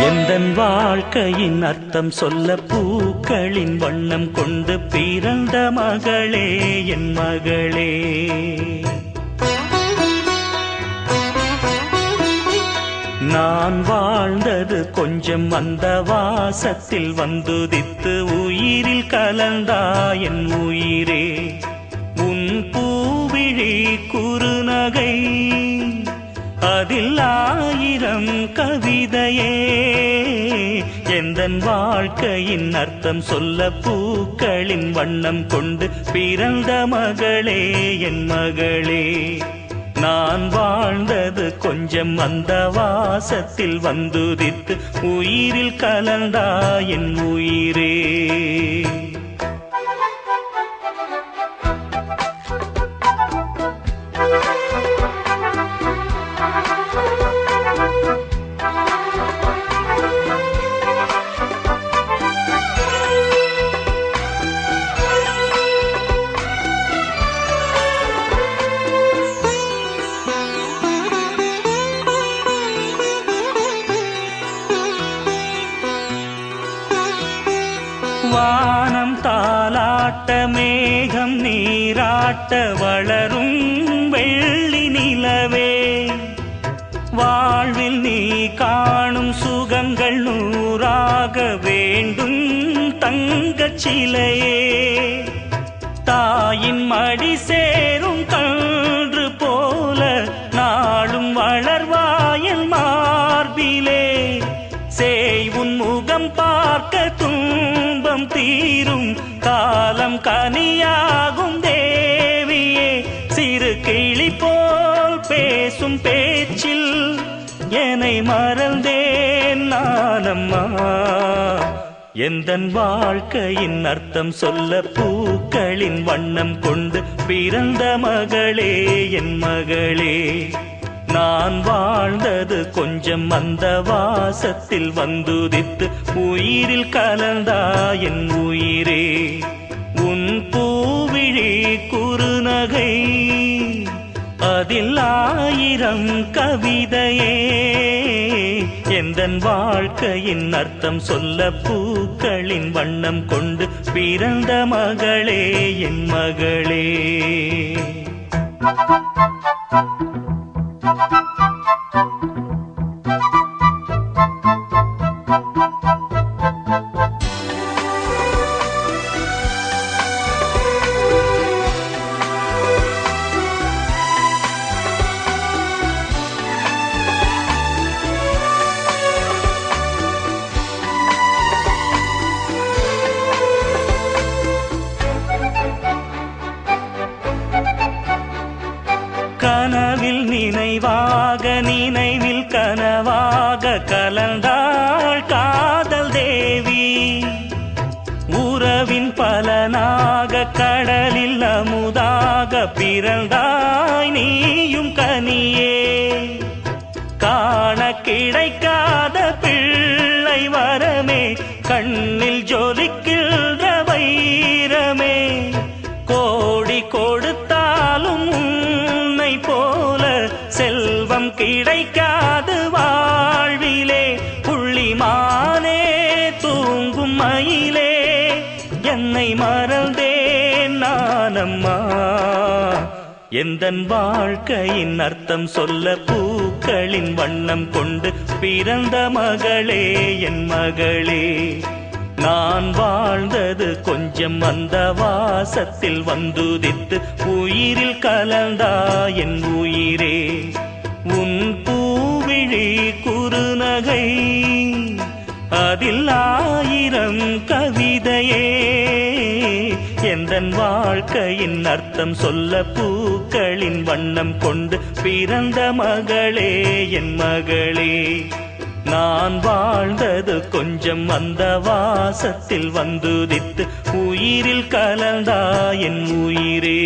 எந்தன் வாழ்க்கையின் அர்த்தம் சொல்ல பூக்களின் வண்ணம் கொண்டு பிறந்த மகளே என் மகளே. நான் வாழ்ந்தது கொஞ்சம் அந்த வாசத்தில் வந்துதித்து உயிரில் கலந்தா என் உயிரே. உன் பூவிழி குறுநகை அதில் 1000 கவிதையே. எந்தன் வாழ்க்கையின் அர்த்தம் சொல்ல பூக்களின் வண்ணம் கொண்டு பிறந்த மகளே என் மகளே. நான் வாழ்ந்தது கொஞ்சம் அந்த வாசத்தில் வந்துதித்து உயிரில் கலந்தா என் உயிரே. வானம் தாலாட்ட மேகம் நீராட்ட வளரும் வெள்ளி நிலவே. வாழ்வில் நீ காணும் சுகங்கள் 100ஆக வேண்டும் தங்கச் சிலையே. தாயின் மடி சேரும் கன்று போல நாளும் வளர்வாயன் மார்பிலே. சேய் உன் முகம் பார்க்க துன்பம் தீரும் காலம் கனியாகும் தேவியே. சிறு கிளி போல் பேசும் பேச்சில் என்னை மறந்தேன் நானம்மா. எந்தன் வாழ்க்கையின் அர்த்தம் சொல்ல பூக்களின் வண்ணம் கொண்டு பிறந்த மகளே என் மகளே. நான் வாழ்ந்தது கொஞ்சம் அந்த வாசத்தில் வந்துதித்து உயிரில் கலந்தா என் உயிரே. உன் பூவிழி குறுநகை அதில் 1000 கவிதையே. எந்தன் வாழ்க்கையின் அர்த்தம் சொல்ல பூக்களின் வண்ணம் கொண்டு பிறந்த மகளே என் மகளே. கனவில் நினைவாக நினைவில் கனவாக கலந்தாள் காதல் தேவி. உறவின் பலனாக கடலில் அமுதாக பிறந்தாய் நீயும் கனியே. காண கிடைக்காத பிள்ளை வரமே கண்ணில் ஜொலிக்கின்ற வைரமே. கோடி கொடுத்தாலும் உன்னை போல செல்வம் கிடைக்காது வாழ்விலே. புள்ளிமானே தூங்கும் மயிலே என்னை மறந்தேன் நானம்மா. எந்தன் வாழ்க்கையின் அர்த்தம் சொல்ல பூக்களின் வண்ணம் கொண்டு பிறந்த மகளே என் மகளே. நான் வாழ்ந்தது கொஞ்சம் அந்த வாசத்தில் வந்துதித்து உயிரில் கலந்தா என் உயிரே. உன் பூவிழி குறுநகை அதில் 1000 கவிதையே. எந்தன் வாழ்க்கையின் அர்த்தம் சொல்ல பூக்களின் வண்ணம் கொண்டு பிறந்த மகளே என் மகளே. நான் வாழ்ந்தது கொஞ்சம் அந்த வாசத்தில் வந்துதித்து உயிரில் கலந்தா என் உயிரே.